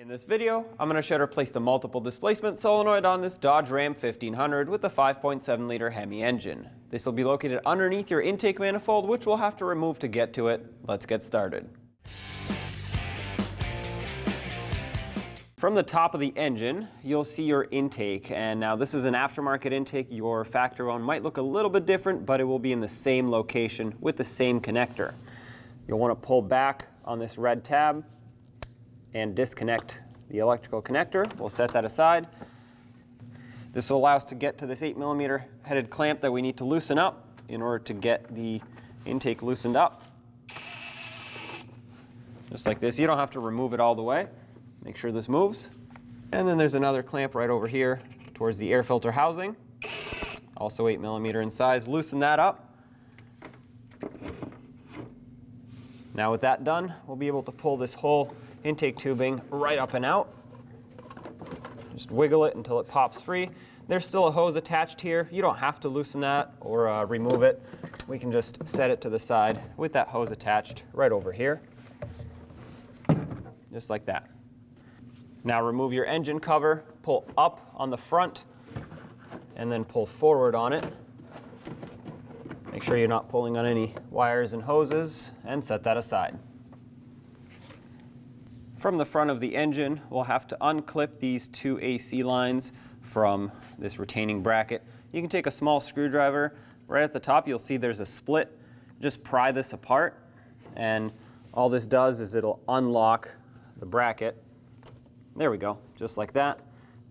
In this video, I'm going to show how to replace the multiple displacement solenoid on this Dodge Ram 1500 with a 5.7 liter Hemi engine. This will be located underneath your intake manifold, which we'll have to remove to get to it. Let's get started. From the top of the engine, you'll see your intake, and now this is an aftermarket intake. Your factory one might look a little bit different, but it will be in the same location with the same connector. You'll want to pull back on this red tab and disconnect the electrical connector. We'll set that aside. This will allow us to get to this 8mm headed clamp that we need to loosen up in order to get the intake loosened up. Just like this. You don't have to remove it all the way. Make sure this moves. And then there's another clamp right over here towards the air filter housing. Also 8mm in size. Loosen that up. Now with that done, we'll be able to pull this whole intake tubing right up and out. Just wiggle it until it pops free. There's still a hose attached here. You don't have to loosen that or remove it. We can just set it to the side with that hose attached right over here. Just like that. Now remove your engine cover, pull up on the front, and then pull forward on it. Make sure you're not pulling on any wires and hoses, and set that aside. From the front of the engine, we'll have to unclip these two AC lines from this retaining bracket. You can take a small screwdriver. Right at the top, you'll see there's a split. Just pry this apart, and all this does is it'll unlock the bracket. There we go, just like that.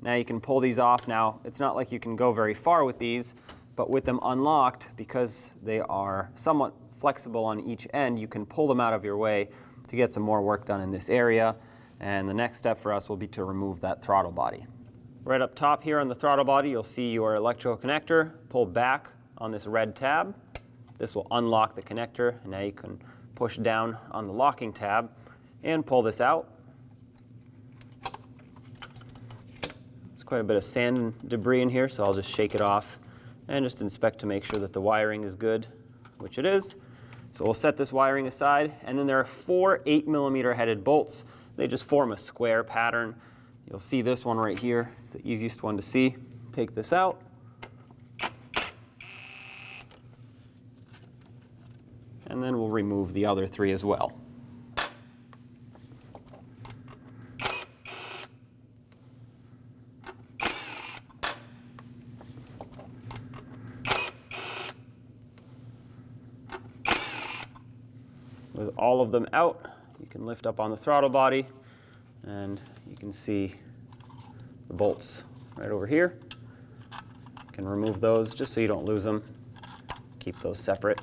Now you can pull these off. Now, it's not like you can go very far with these, but with them unlocked, because they are somewhat flexible on each end, you can pull them out of your way to get some more work done in this area. And the next step for us will be to remove that throttle body. Right up top here on the throttle body, you'll see your electrical connector. Pull back on this red tab. This will unlock the connector, and now you can push down on the locking tab and pull this out. There's quite a bit of sand and debris in here, so I'll just shake it off and just inspect to make sure that the wiring is good, which it is. So we'll set this wiring aside, and then there are 4 8mm headed bolts. They just form a square pattern. You'll see this one right here. It's the easiest one to see. Take this out. And then we'll remove the other 3 as well. With all of them out, you can lift up on the throttle body, and you can see the bolts right over here. You can remove those just so you don't lose them. Keep those separate.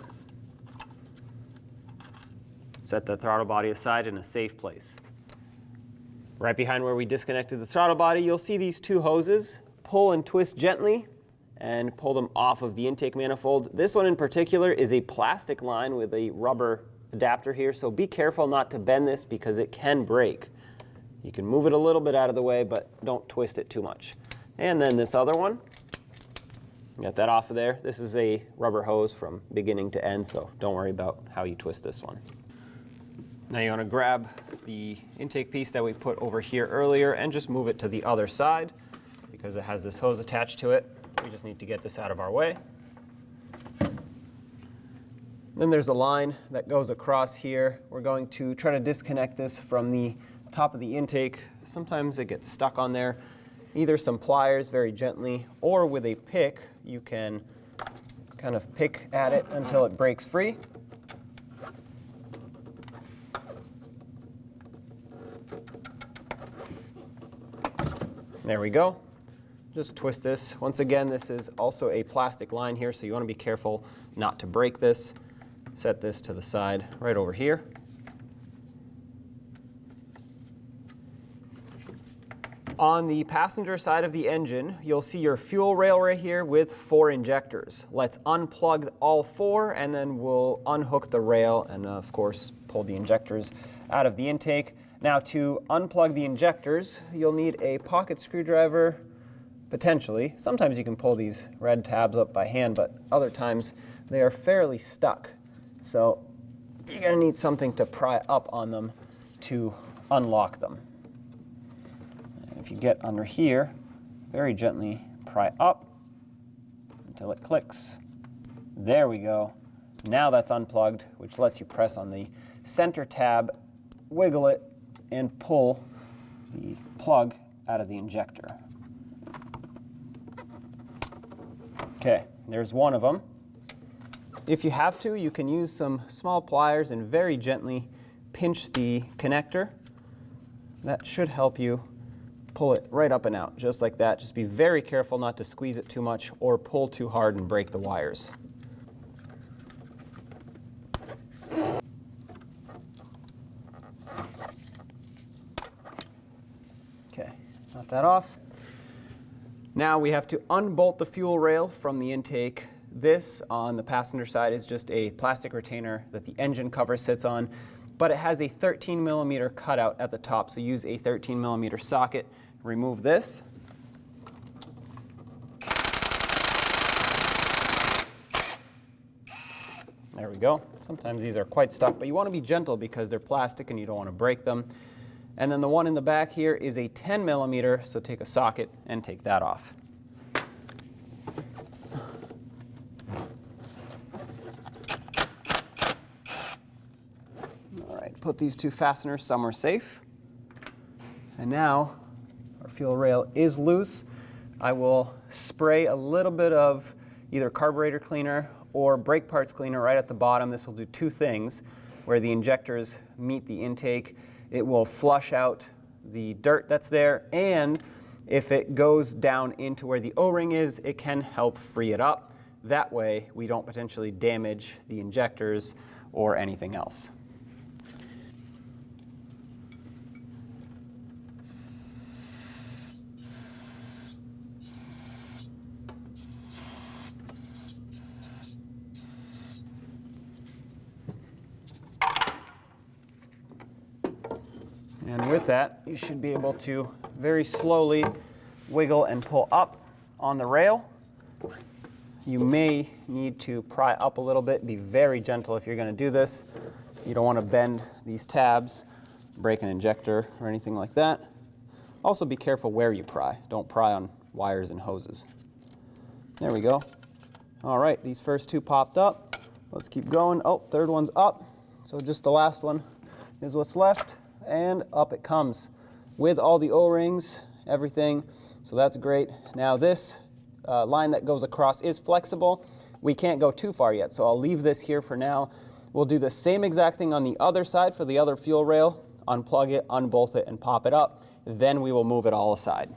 Set the throttle body aside in a safe place. Right behind where we disconnected the throttle body, you'll see these 2 hoses. Pull and twist gently and pull them off of the intake manifold. This one in particular is a plastic line with a rubber adapter here, so be careful not to bend this because it can break. You can move it a little bit out of the way, but don't twist it too much. And then this other one, get that off of there. This is a rubber hose from beginning to end, so don't worry about how you twist this one. Now you want to grab the intake piece that we put over here earlier and just move it to the other side because it has this hose attached to it. We just need to get this out of our way. Then there's a line that goes across here. We're going to try to disconnect this from the top of the intake. Sometimes it gets stuck on there. Either some pliers very gently, or with a pick, you can kind of pick at it until it breaks free. There we go. Just twist this. Once again, this is also a plastic line here, so you want to be careful not to break this. Set this to the side right over here. On the passenger side of the engine, you'll see your fuel rail right here with 4 injectors. Let's unplug all 4, and then we'll unhook the rail and, of course, pull the injectors out of the intake. Now, to unplug the injectors, you'll need a pocket screwdriver, potentially. Sometimes you can pull these red tabs up by hand, but other times they are fairly stuck. So you're going to need something to pry up on them to unlock them. if you get under here, very gently pry up until it clicks. There we go. Now that's unplugged, which lets you press on the center tab, wiggle it, and pull the plug out of the injector. Okay, there's one of them. If you have to, you can use some small pliers and very gently pinch the connector. That should help you pull it right up and out, just like that. Just be very careful not to squeeze it too much or pull too hard and break the wires. Okay, got that off. Now we have to unbolt the fuel rail from the intake. This on the passenger side is just a plastic retainer that the engine cover sits on, but it has a 13mm cutout at the top, so use a 13mm socket. Remove this. There we go. Sometimes these are quite stuck, but you want to be gentle because they're plastic and you don't want to break them. And then the one in the back here is a 10mm, so take a socket and take that off. All right, put these two fasteners somewhere safe. And now our fuel rail is loose. I will spray a little bit of either carburetor cleaner or brake parts cleaner right at the bottom. This will do two things. Where the injectors meet the intake, it will flush out the dirt that's there, and if it goes down into where the O-ring is, it can help free it up. That way, we don't potentially damage the injectors or anything else. And with that, you should be able to very slowly wiggle and pull up on the rail. You may need to pry up a little bit. Be very gentle if you're going to do this. You don't want to bend these tabs, break an injector or anything like that. Also be careful where you pry. Don't pry on wires and hoses. There we go. All right, these first two popped up. Let's keep going. Oh, third one's up. So just the last one is what's left. And up it comes with all the O-rings, everything. So that's great. Now this line that goes across is flexible. We can't go too far yet, so I'll leave this here for now. We'll do the same exact thing on the other side for the other fuel rail. Unplug it, unbolt it, and pop it up. Then we will move it all aside.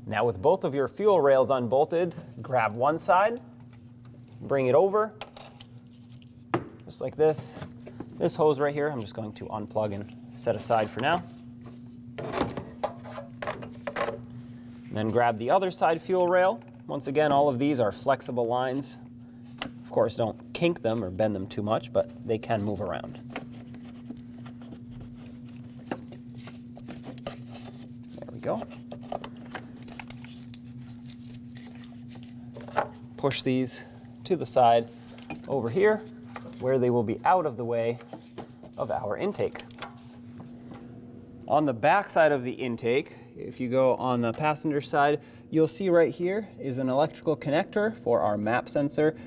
Now with both of your fuel rails unbolted, grab one side, bring it over, just like this. This hose right here, I'm just going to unplug and set aside for now. Then grab the other side fuel rail. Once again, all of these are flexible lines. Of course, don't kink them or bend them too much, but they can move around. There we go. Push these to the side over here, where they will be out of the way of our intake. On the back side of the intake, if you go on the passenger side, you'll see right here is an electrical connector for our map sensor.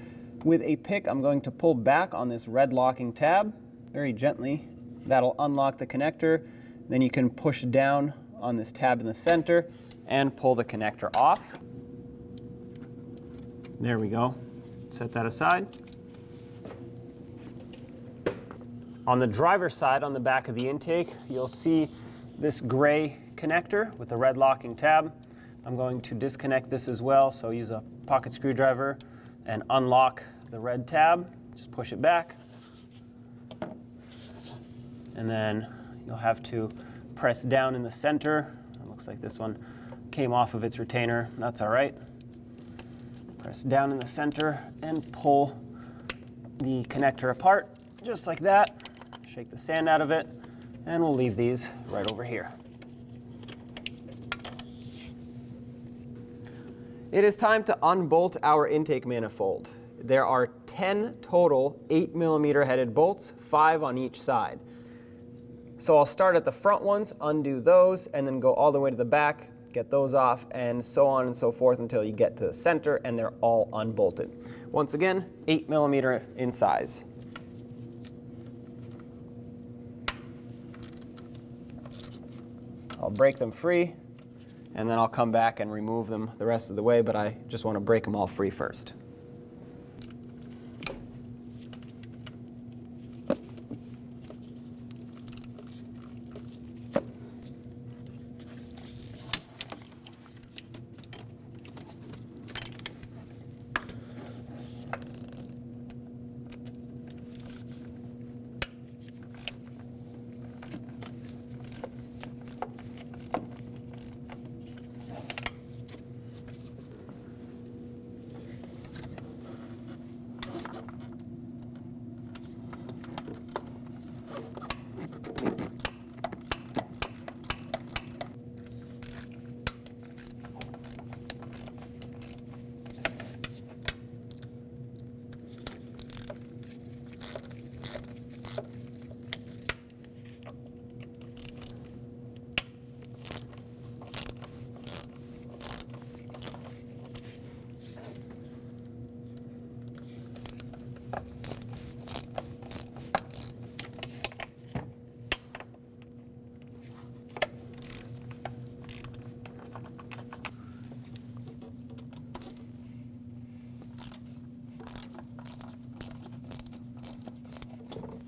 With a pick, I'm going to pull back on this red locking tab very gently. That'll unlock the connector. Then you can push down on this tab in the center and pull the connector off. There we go. Set that aside. On the driver's side, on the back of the intake, you'll see this gray connector with the red locking tab. I'm going to disconnect this as well, so use a pocket screwdriver and unlock the red tab. Just push it back. And then you'll have to press down in the center. It looks like this one came off of its retainer. That's all right. Press down in the center and pull the connector apart, just like that. Shake the sand out of it, and we'll leave these right over here. It is time to unbolt our intake manifold. There are 10 total 8mm headed bolts, 5 on each side. So I'll start at the front ones, undo those, and then go all the way to the back, get those off, and so on and so forth until you get to the center and they're all unbolted. Once again, 8mm in size. I'll break them free, and then I'll come back and remove them the rest of the way, but I just want to break them all free first.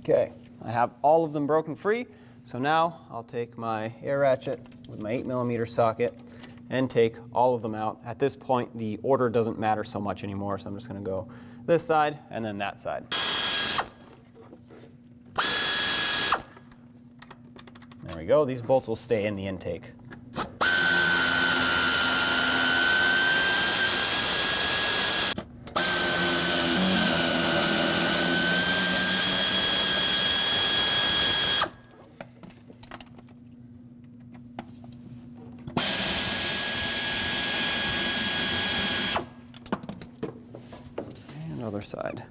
Okay, I have all of them broken free, so now I'll take my air ratchet with my 8mm socket and take all of them out. At this point, the order doesn't matter so much anymore, so I'm just going to go this side and then that side. There we go, these bolts will stay in the intake. Other side.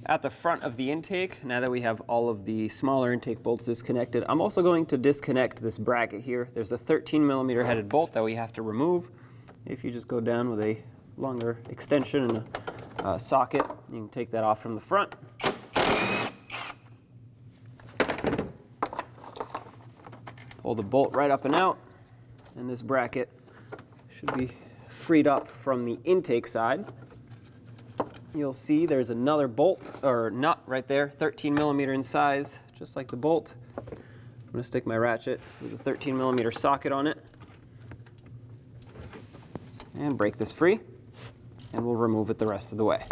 At the front of the intake, now that we have all of the smaller intake bolts disconnected, I'm also going to disconnect this bracket here. There's a 13mm headed bolt that we have to remove. If you just go down with a longer extension and a socket, you can take that off from the front. Pull the bolt right up and out, and this bracket should be freed up from the intake side. You'll see there's another bolt, or nut right there, 13mm in size, just like the bolt. I'm going to stick my ratchet with a 13mm socket on it and break this free, and we'll remove it the rest of the way.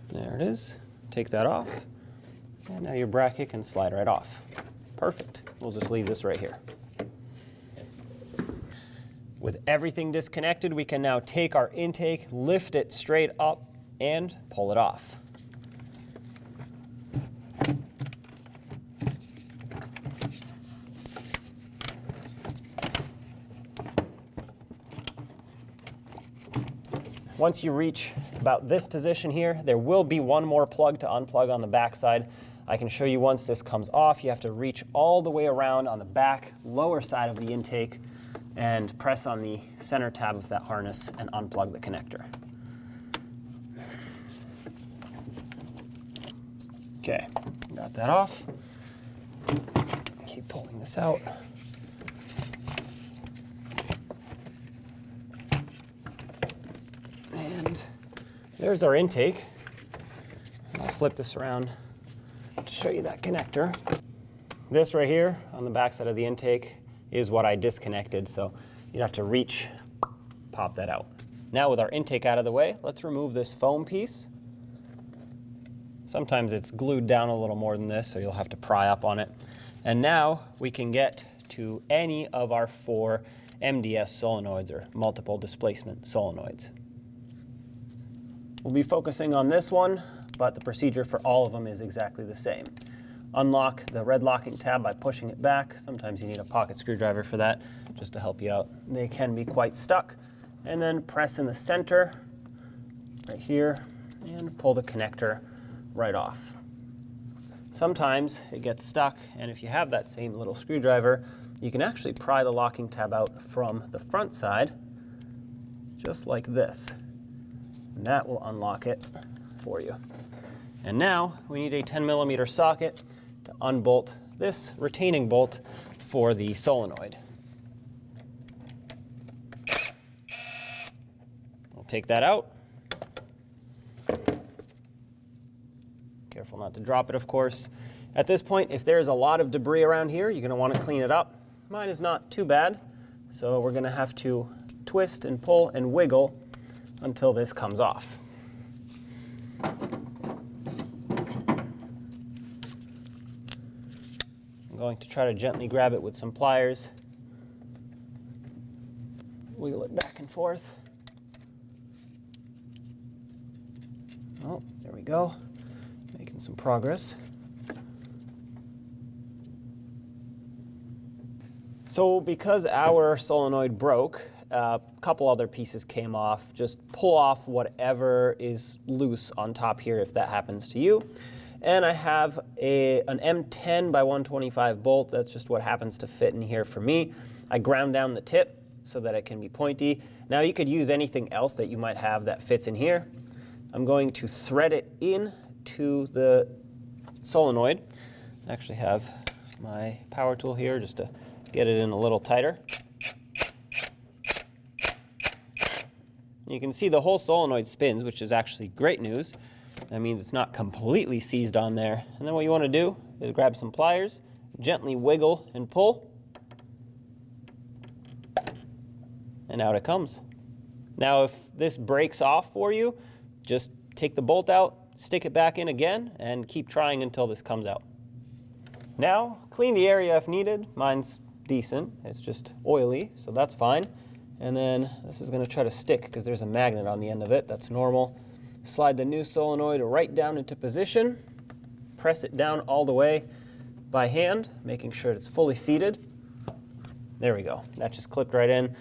There it is. Take that off, and now your bracket can slide right off. Perfect. We'll just leave this right here. With everything disconnected, we can now take our intake, lift it straight up, and pull it off. Once you reach about this position here, there will be one more plug to unplug on the back side. I can show you once this comes off. You have to reach all the way around on the back lower side of the intake and press on the center tab of that harness and unplug the connector. Okay, got that off. Keep pulling this out. And there's our intake. I'll flip this around to show you that connector. This right here on the back side of the intake is what I disconnected, so you'd have to reach, pop that out. Now with our intake out of the way, let's remove this foam piece. Sometimes it's glued down a little more than this, so you'll have to pry up on it. And now we can get to any of our 4 MDS solenoids, or multiple displacement solenoids. We'll be focusing on this one, but the procedure for all of them is exactly the same. Unlock the red locking tab by pushing it back. Sometimes you need a pocket screwdriver for that, just to help you out. They can be quite stuck. And then press in the center, right here, and pull the connector right off. Sometimes it gets stuck, and if you have that same little screwdriver, you can actually pry the locking tab out from the front side, just like this. And that will unlock it for you. And now we need a 10mm socket to unbolt this retaining bolt for the solenoid. We'll take that out. Careful not to drop it, of course. At this point, if there's a lot of debris around here, you're going to want to clean it up. Mine is not too bad, so we're going to have to twist and pull and wiggle until this comes off. I'm going to try to gently grab it with some pliers. Wiggle it back and forth. Oh, there we go. Making some progress. So because our solenoid broke, a couple other pieces came off. Just pull off whatever is loose on top here if that happens to you. And I have an M10 by 125 bolt. That's just what happens to fit in here for me. I ground down the tip so that it can be pointy. Now you could use anything else that you might have that fits in here. I'm going to thread it in to the solenoid. I actually have my power tool here just to get it in a little tighter. You can see the whole solenoid spins, which is actually great news. That means it's not completely seized on there. And then what you want to do is grab some pliers, gently wiggle and pull, and out it comes. Now if this breaks off for you, just take the bolt out, stick it back in again, and keep trying until this comes out. Now, clean the area if needed. Mine's decent. It's just oily, so that's fine. And then this is going to try to stick because there's a magnet on the end of it. That's normal. Slide the new solenoid right down into position. Press it down all the way by hand, making sure it's fully seated. There we go. That just clipped right in.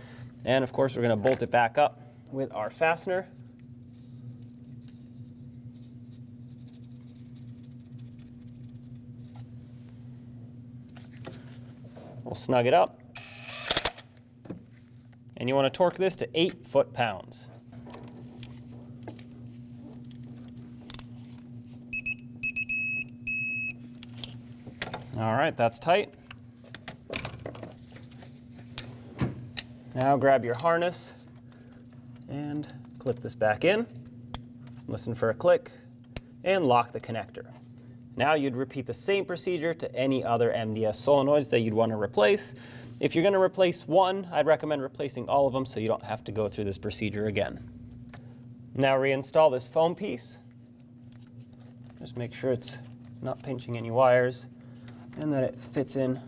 And of course, we're going to bolt it back up with our fastener. We'll snug it up. And you want to torque this to 8 foot-pounds. All right, that's tight. Now grab your harness and clip this back in. Listen for a click and lock the connector. Now you'd repeat the same procedure to any other MDS solenoids that you'd want to replace. If you're going to replace one, I'd recommend replacing all of them so you don't have to go through this procedure again. Now reinstall this foam piece. Just make sure it's not pinching any wires and that it fits in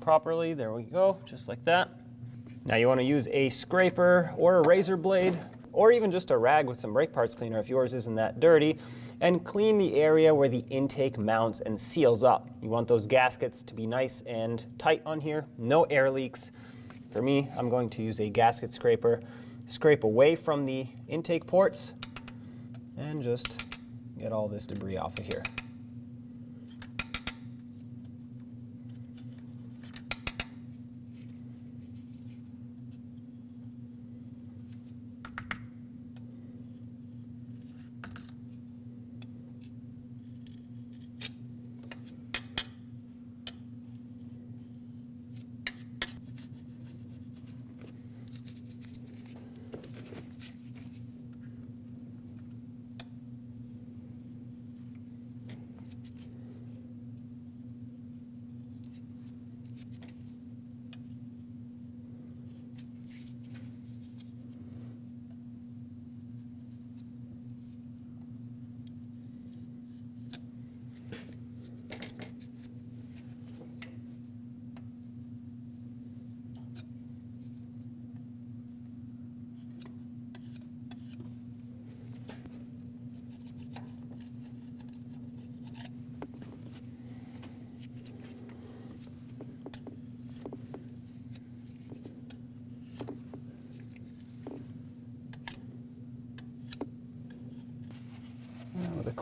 properly. There we go, just like that. Now you want to use a scraper or a razor blade or even just a rag with some brake parts cleaner if yours isn't that dirty, and clean the area where the intake mounts and seals up. You want those gaskets to be nice and tight on here, no air leaks. For me, I'm going to use a gasket scraper. Scrape away from the intake ports and just get all this debris off of here.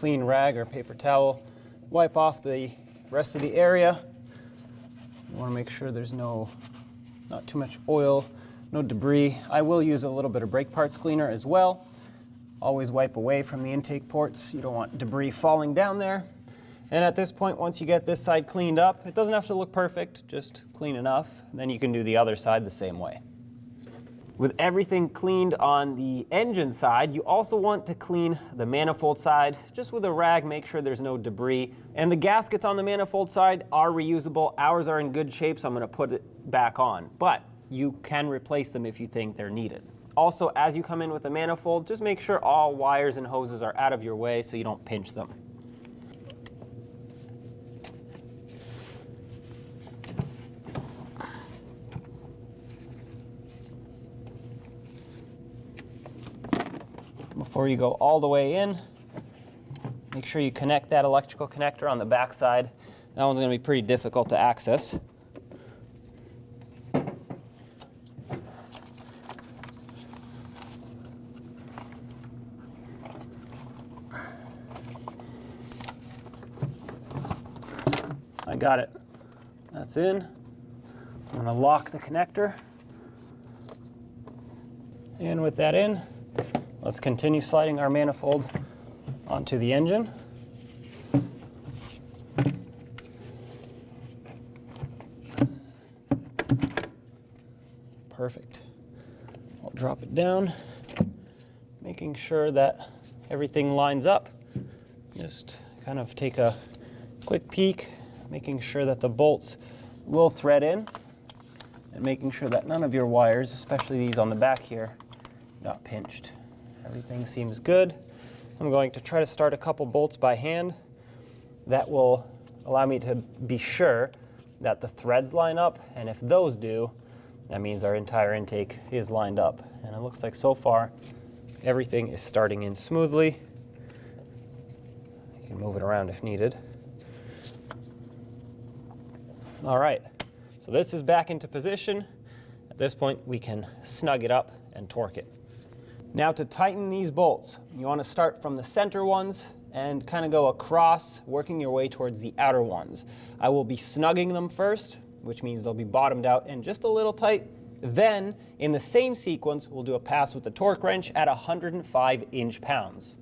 clean rag or paper towel, wipe off the rest of the area. You want to make sure there's not too much oil, no debris. I will use a little bit of brake parts cleaner as well. Always wipe away from the intake ports. You don't want debris falling down there. And at this point, once you get this side cleaned up, it doesn't have to look perfect, just clean enough. Then you can do the other side the same way. With everything cleaned on the engine side, you also want to clean the manifold side. Just with a rag, make sure there's no debris. And the gaskets on the manifold side are reusable. Ours are in good shape, so I'm going to put it back on. But you can replace them if you think they're needed. Also, as you come in with the manifold, just make sure all wires and hoses are out of your way so you don't pinch them. Before you go all the way in, make sure you connect that electrical connector on the back side. That one's going to be pretty difficult to access. I got it. That's in. I'm going to lock the connector. And with that in, let's continue sliding our manifold onto the engine. Perfect. I'll drop it down, making sure that everything lines up. Just kind of take a quick peek, making sure that the bolts will thread in, and making sure that none of your wires, especially these on the back here, got pinched. Everything seems good. I'm going to try to start a couple bolts by hand. That will allow me to be sure that the threads line up, and if those do, that means our entire intake is lined up. And it looks like so far everything is starting in smoothly. You can move it around if needed. All right, so this is back into position. At this point, we can snug it up and torque it. Now to tighten these bolts, you want to start from the center ones and kind of go across, working your way towards the outer ones. I will be snugging them first, which means they'll be bottomed out and just a little tight. Then, in the same sequence, we'll do a pass with the torque wrench at 105 inch-pounds.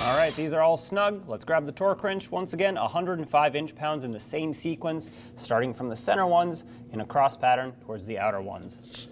All right, these are all snug. Let's grab the torque wrench. Once again, 105 inch-pounds in the same sequence, starting from the center ones in a cross pattern towards the outer ones.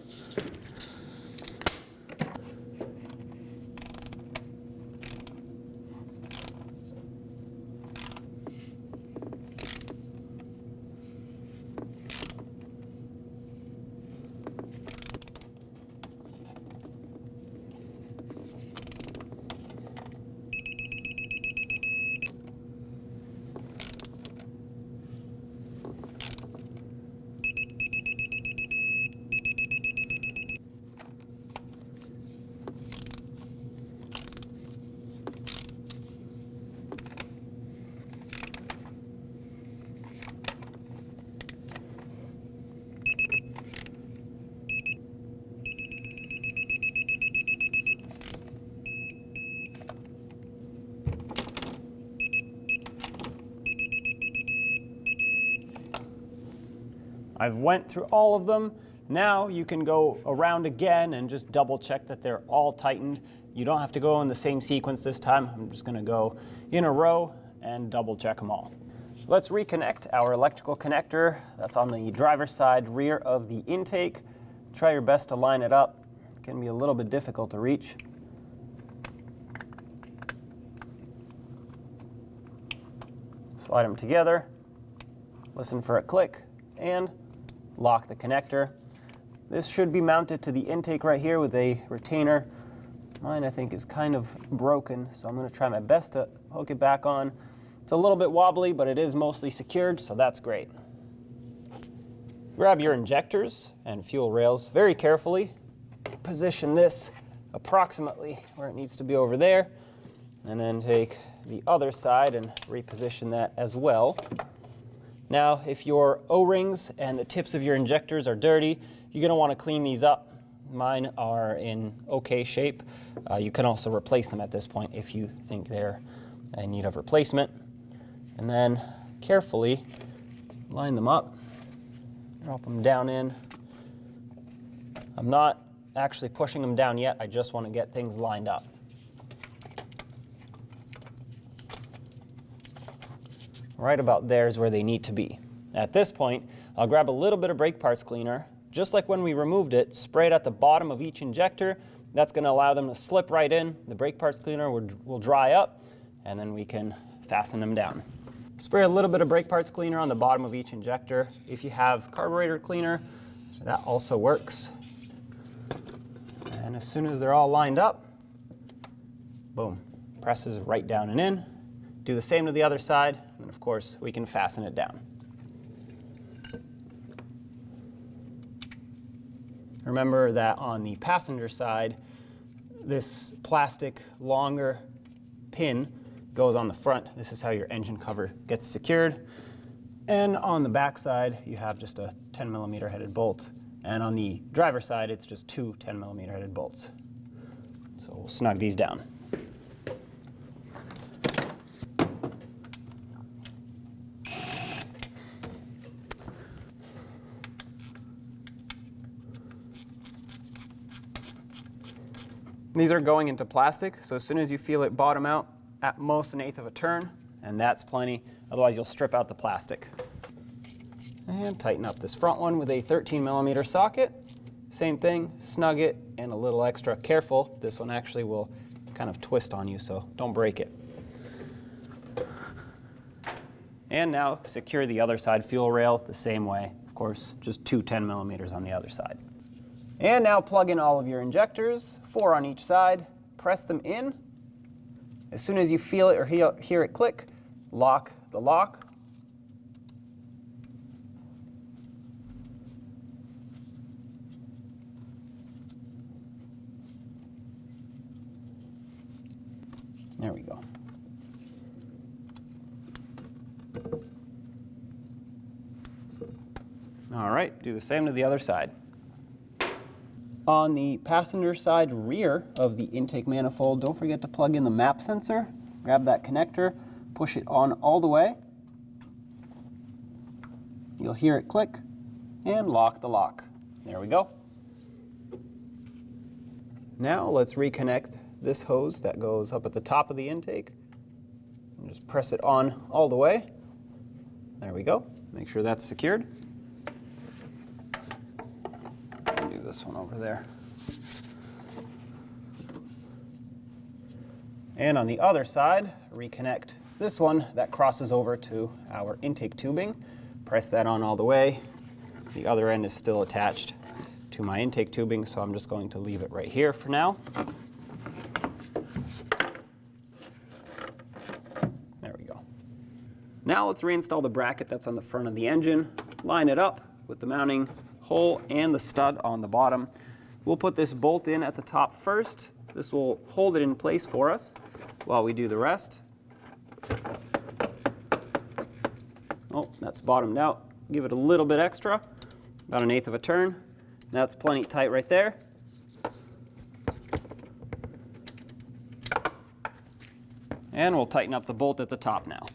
I've went through all of them. Now you can go around again and just double check that they're all tightened. You don't have to go in the same sequence this time. I'm just going to go in a row and double check them all. Let's reconnect our electrical connector that's on the driver's side rear of the intake. Try your best to line it up. It can be a little bit difficult to reach. Slide them together, listen for a click, and lock the connector. This should be mounted to the intake right here with a retainer. Mine, I think, is kind of broken, so I'm going to try my best to hook it back on. It's a little bit wobbly, but it is mostly secured, so that's great. Grab your injectors and fuel rails very carefully. Position this approximately where it needs to be over there, and then take the other side and reposition that as well. Now, if your O-rings and the tips of your injectors are dirty, you're going to want to clean these up. Mine are in okay shape. You can also replace them at this point if you think they're in need of replacement. And then carefully line them up, drop them down in. I'm not actually pushing them down yet. I just want to get things lined up. Right about there is where they need to be. At this point, I'll grab a little bit of brake parts cleaner. Just like when we removed it, spray it at the bottom of each injector. That's going to allow them to slip right in. The brake parts cleaner will dry up, and then we can fasten them down. Spray a little bit of brake parts cleaner on the bottom of each injector. If you have carburetor cleaner, that also works. And as soon as they're all lined up, boom, presses right down and in. Do the same to the other side, and of course, we can fasten it down. Remember that on the passenger side, this plastic longer pin goes on the front. This is how your engine cover gets secured. And on the back side, you have just a 10mm headed bolt. And on the driver's side, it's just two 10mm headed bolts. So we'll snug these down. These are going into plastic, so as soon as you feel it bottom out, at most 1/8 of a turn, and that's plenty. Otherwise, you'll strip out the plastic. And tighten up this front one with a 13mm socket. Same thing, snug it, and a little extra careful. This one actually will kind of twist on you, so don't break it. And now secure the other side fuel rail the same way. Of course, just two 10mm on the other side. And now plug in all of your injectors, 4 on each side, press them in. As soon as you feel it or hear it click, lock the lock. There we go. All right, do the same to the other side. On the passenger side rear of the intake manifold, don't forget to plug in the map sensor. Grab that connector, push it on all the way. You'll hear it click, and lock the lock. There we go. Now let's reconnect this hose that goes up at the top of the intake. And just press it on all the way. There we go. Make sure that's secured. This one over there. And on the other side, reconnect this one that crosses over to our intake tubing. Press that on all the way. The other end is still attached to my intake tubing, so I'm just going to leave it right here for now. There we go. Now let's reinstall the bracket that's on the front of the engine. Line it up with the mounting hole and the stud on the bottom. We'll put this bolt in at the top first. This will hold it in place for us while we do the rest. Oh, that's bottomed out. Give it a little bit extra, about 1/8 of a turn. That's plenty tight right there. And we'll tighten up the bolt at the top now.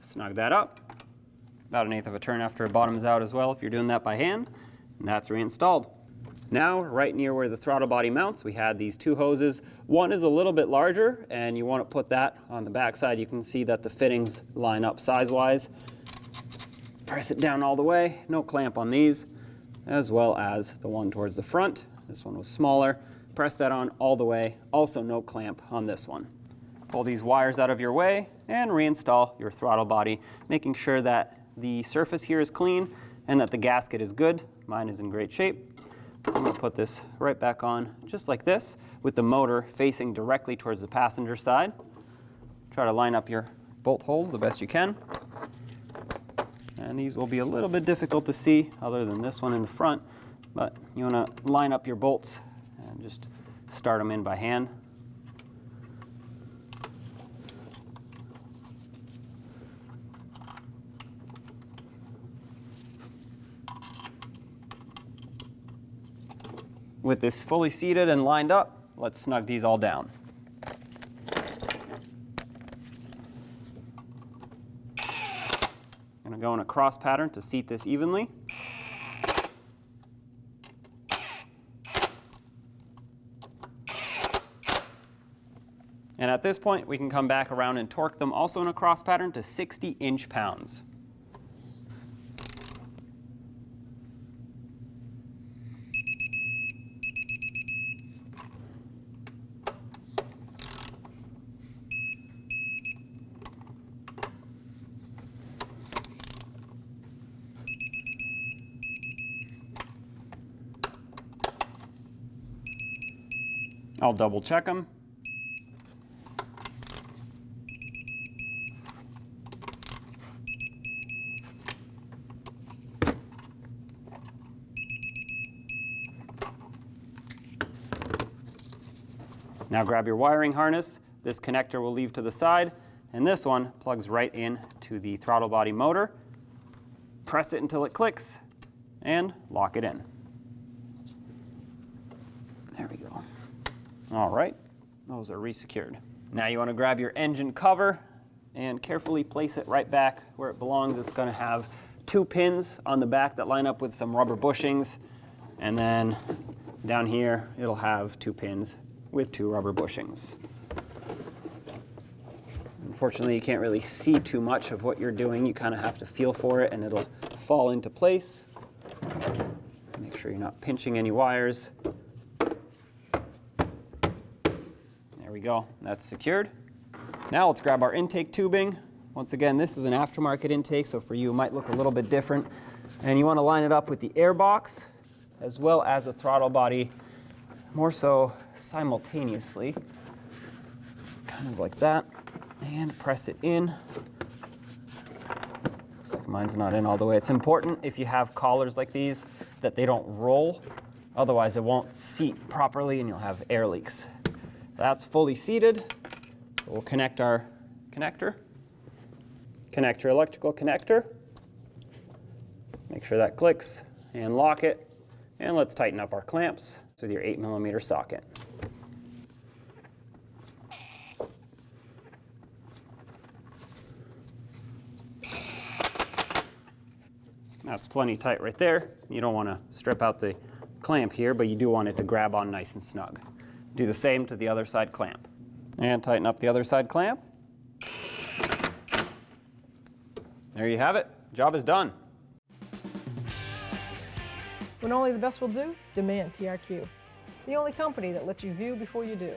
snug that up. About 1/8 of a turn after it bottoms out as well if you're doing that by hand, and that's reinstalled. Now, right near where the throttle body mounts, we had these 2 hoses. One is a little bit larger, and you want to put that on the back side. You can see that the fittings line up size-wise. Press it down all the way, no clamp on these, as well as the one towards the front. This one was smaller. Press that on all the way, also no clamp on this one. Pull these wires out of your way and reinstall your throttle body, making sure that the surface here is clean and that the gasket is good. Mine is in great shape. I'm going to put this right back on just like this with the motor facing directly towards the passenger side. Try to line up your bolt holes the best you can. And these will be a little bit difficult to see other than this one in the front, but you want to line up your bolts and just start them in by hand. With this fully seated and lined up, let's snug these all down. I'm going to go in a cross pattern to seat this evenly. And at this point, we can come back around and torque them also in a cross pattern to 60 inch-pounds. I'll double check them. Now grab your wiring harness. This connector will leave to the side, and this one plugs right in to the throttle body motor. Press it until it clicks, and lock it in. There we go. All right, those are re-secured. Now you want to grab your engine cover and carefully place it right back where it belongs. It's going to have 2 pins on the back that line up with some rubber bushings, and then down here it'll have 2 pins with 2 rubber bushings. Unfortunately, you can't really see too much of what you're doing. You kind of have to feel for it and it'll fall into place. Make sure you're not pinching any wires. There we go, that's secured. Now let's grab our intake tubing. Once again, this is an aftermarket intake, so for you it might look a little bit different. And you want to line it up with the air box as well as the throttle body, more so simultaneously, kind of like that, and press it in. Looks like mine's not in all the way. It's important if you have collars like these that they don't roll, otherwise it won't seat properly and you'll have air leaks. That's fully seated, so we'll connect our connector, connect your electrical connector, make sure that clicks, and lock it, and let's tighten up our clamps with your 8mm socket. That's plenty tight right there. You don't want to strip out the clamp here, but you do want it to grab on nice and snug. Do the same to the other side clamp. And tighten up the other side clamp. There you have it. Job is done. When only the best will do, demand TRQ. The only company that lets you view before you do.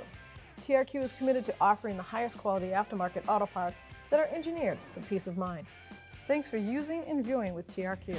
TRQ is committed to offering the highest quality aftermarket auto parts that are engineered for peace of mind. Thanks for using and viewing with TRQ.